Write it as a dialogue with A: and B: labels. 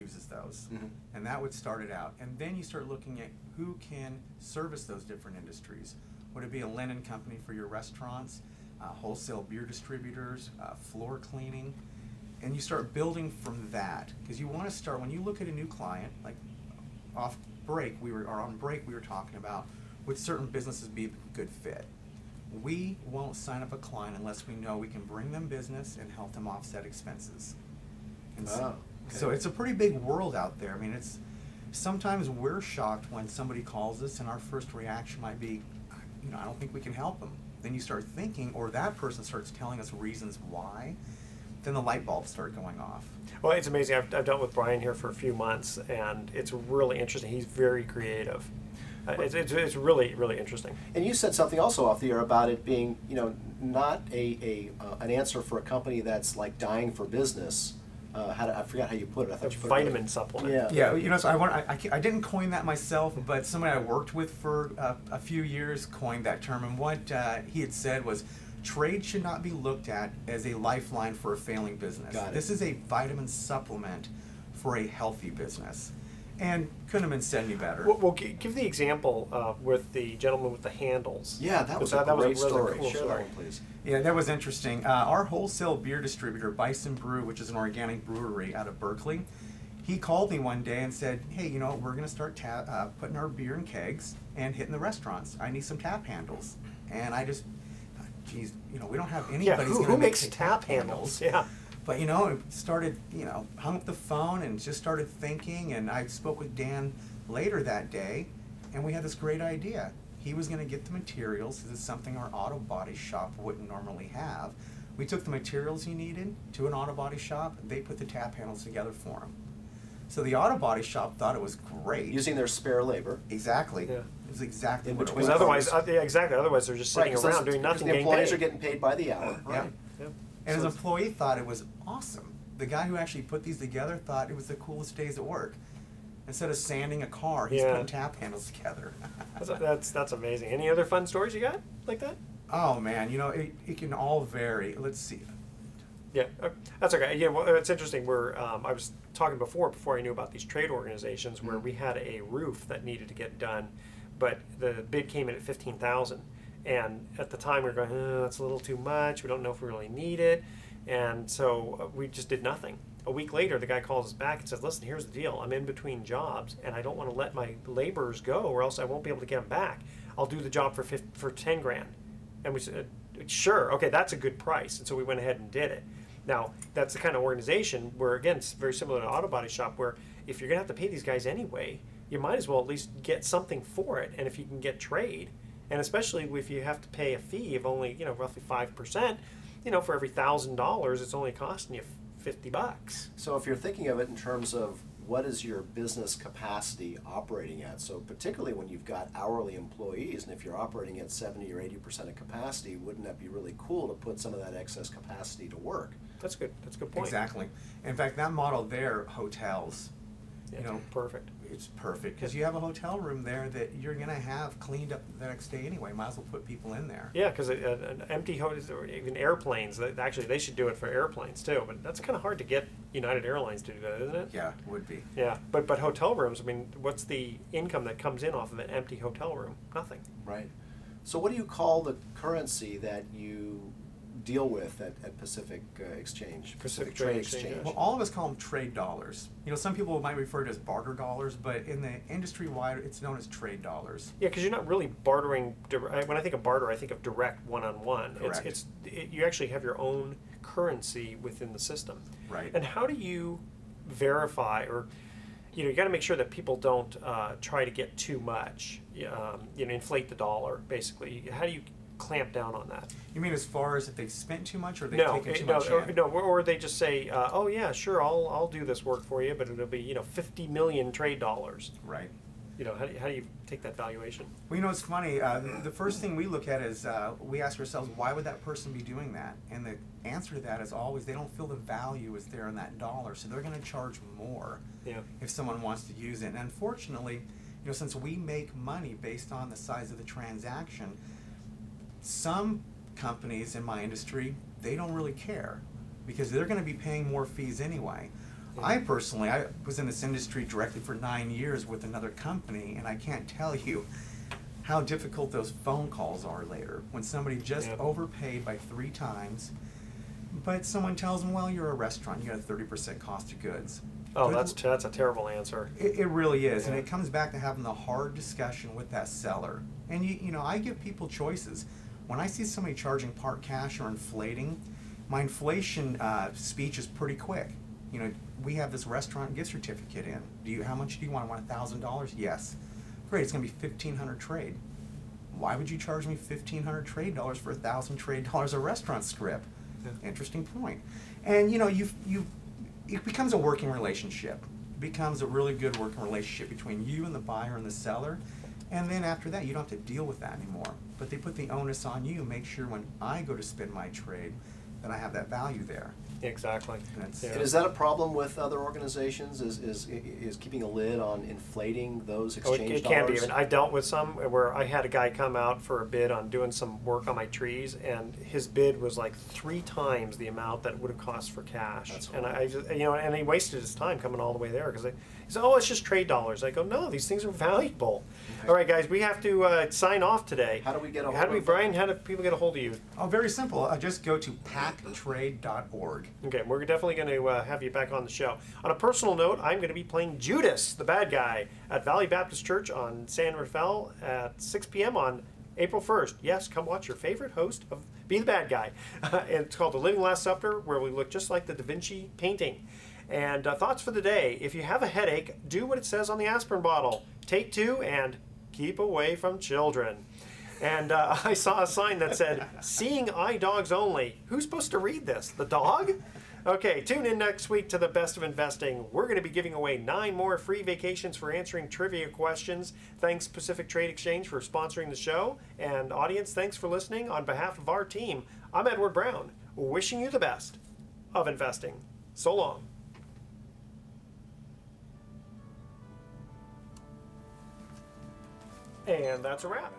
A: uses those. And that would start it out. And then you start looking at who can service those different industries. Would it be a linen company for your restaurants, wholesale beer distributors, floor cleaning? And you start building from that, because you want to start, when you look at a new client, like on break we were talking about, would certain businesses be a good fit? We won't sign up a client unless we know we can bring them business and help them offset expenses. And so it's a pretty big world out there. I mean, sometimes we're shocked when somebody calls us and our first reaction might be, I don't think we can help them. Then you start thinking, or that person starts telling us reasons why, then the light bulbs start going off.
B: Well, it's amazing. I've dealt with Brian here for a few months, and it's really interesting. He's very creative. It's really, really interesting.
C: And you said something also off the air about it being, not an answer for a company that's like dying for business. I forgot how you put it. I thought you put
B: vitamin supplement.
A: Yeah. So I didn't coin that myself, but somebody I worked with for a few years coined that term. And what he had said was, trade should not be looked at as a lifeline for a failing business. This is a vitamin supplement for a healthy business. And couldn't have been said any better.
B: Well, give the example with the gentleman with the handles.
C: Yeah, that was a great story. Cool Share that one, please.
A: Yeah, that was interesting. Our wholesale beer distributor, Bison Brew, which is an organic brewery out of Berkeley, he called me one day and said, hey, we're going to start putting our beer in kegs and hitting the restaurants. I need some tap handles. And I just, geez, we don't have anybody
B: who makes tap handles? Yeah.
A: But started, hung up the phone and just started thinking, and I spoke with Dan later that day, and we had this great idea. He was going to get the materials. This is something our auto body shop wouldn't normally have. We took the materials he needed to an auto body shop. They put the tap handles together for him. So the auto body shop thought it was great.
C: Using their spare labor.
A: Exactly.
C: Yeah.
A: It was exactly what it
B: was.
A: Otherwise,
B: exactly. Otherwise, they're just sitting around doing nothing.
C: The employees are getting paid by the hour.
A: Right. Yeah. And his employee thought it was awesome. The guy who actually put these together thought it was the coolest days at work. Instead of sanding a car, he's putting tap handles together.
B: that's amazing. Any other fun stories you got like that?
A: Oh man, it can all vary. Let's see.
B: Yeah, that's okay. Yeah, well, it's interesting. I was talking before I knew about these trade organizations, where we had a roof that needed to get done, but the bid came in at $15,000. And at the time we were going, that's a little too much. We don't know if we really need it. And so we just did nothing. A week later, the guy calls us back and says, listen, here's the deal. I'm in between jobs, and I don't want to let my laborers go, or else I won't be able to get them back. I'll do the job for 10 grand. And we said, sure, okay, that's a good price. And so we went ahead and did it. Now, that's the kind of organization where, again, it's very similar to an auto body shop, where if you're going to have to pay these guys anyway, you might as well at least get something for it. And if you can get trade, and especially if you have to pay a fee of only, roughly 5%, for every $1,000, it's only costing you $50.
C: So if you're thinking of it in terms of what is your business capacity operating at, so particularly when you've got hourly employees, and if you're operating at 70 or 80% of capacity, wouldn't that be really cool to put some of that excess capacity to work?
B: That's good. That's a good point.
A: Exactly. In fact, that model there, hotels,
B: perfect.
A: It's perfect because you have a hotel room there that you're going to have cleaned up the next day anyway. Might as well put people in there.
B: Yeah, because an empty hotel, or even airplanes, actually they should do it for airplanes too. But that's kind of hard to get United Airlines to do that, isn't it?
A: Yeah, it would be.
B: Yeah, but hotel rooms, I mean, what's the income that comes in off of an empty hotel room? Nothing.
C: Right. So what do you call the currency that you deal with at Pacific Exchange, Pacific Trade Exchange?
A: Well, all of us call them trade dollars. Some people might refer to it as barter dollars, but in the industry-wide, it's known as trade dollars.
B: Yeah, because you're not really bartering. When I think of barter, I think of direct one-on-one.
A: Correct.
B: You actually have your own currency within the system.
A: Right.
B: And how do you verify, or you got to make sure that people don't try to get too much, inflate the dollar, basically. How do you clamp down on that?
A: You mean as far as if they've spent too much, or they've taken too much in?
B: Or they just say, oh yeah, sure, I'll do this work for you, but it'll be 50 million trade dollars.
A: Right.
B: How do you take that valuation?
A: Well, it's funny. The first thing we look at is we ask ourselves, why would that person be doing that? And the answer to that is always they don't feel the value is there in that dollar, so they're going to charge more if someone wants to use it. And unfortunately, since we make money based on the size of the transaction, some companies in my industry, they don't really care because they're going to be paying more fees anyway. I personally, I was in this industry directly for 9 years with another company, and I can't tell you how difficult those phone calls are later when somebody just overpaid by 3 times, but someone tells them, well, you're a restaurant, you got a 30% cost of goods.
B: Oh, that's a terrible answer.
A: It really is,
B: Yeah.
A: and it comes back to having the hard discussion with that seller. And you know, I give people choices. When I see somebody charging part cash or inflating, my inflation speech is pretty quick. You know, we have this restaurant gift certificate in. How much do you want? I want $1,000? Yes. Great, it's going to be $1,500 trade. Why would you charge me $1,500 trade dollars for $1,000 trade dollars a restaurant script?
B: Yeah.
A: Interesting point. And you know, it becomes a working relationship. It becomes a really good working relationship between you and the buyer and the seller. And then after that, you don't have to deal with that anymore. But they put the onus on you. Make sure when I go to spend my trade, that I have that value there.
B: Exactly.
A: Yeah.
C: And is that a problem with other organizations? Is keeping a lid on inflating those exchange
B: It
C: dollars?
B: can be. And I dealt with some where I had a guy come out for a bid on doing some work on my trees, and his bid was like 3 times the amount that it would have cost for cash.
C: That's
B: and I just, you know, and he wasted his time coming all the way there because he said, "Oh, it's just trade dollars." I go, "No, these things are valuable."
C: Okay.
B: All right, guys, we have to sign off today.
C: How do we get a hold
B: How do we,
C: of
B: Brian? How do people get a hold of you?
A: Oh, very simple. Just go to packtrade.org.
B: Okay, we're definitely going to have you back on the show. On a personal note, I'm going to be playing Judas, the bad guy, at Valley Baptist Church on San Rafael at 6 p.m. on April 1st. Yes, come watch your favorite host of Be the Bad Guy. And it's called The Living Last Supper, where we look just like the Da Vinci painting. And thoughts for the day. If you have a headache, do what it says on the aspirin bottle. Take 2 and keep away from children. And I saw a sign that said, "Seeing eye dogs only." Who's supposed to read this? The dog? Okay, tune in next week to The Best of Investing. We're going to be giving away 9 more free vacations for answering trivia questions. Thanks, Pacific Trade Exchange, for sponsoring the show. And audience, thanks for listening. On behalf of our team, I'm Edward Brown, wishing you the best of investing. So long. And that's a wrap.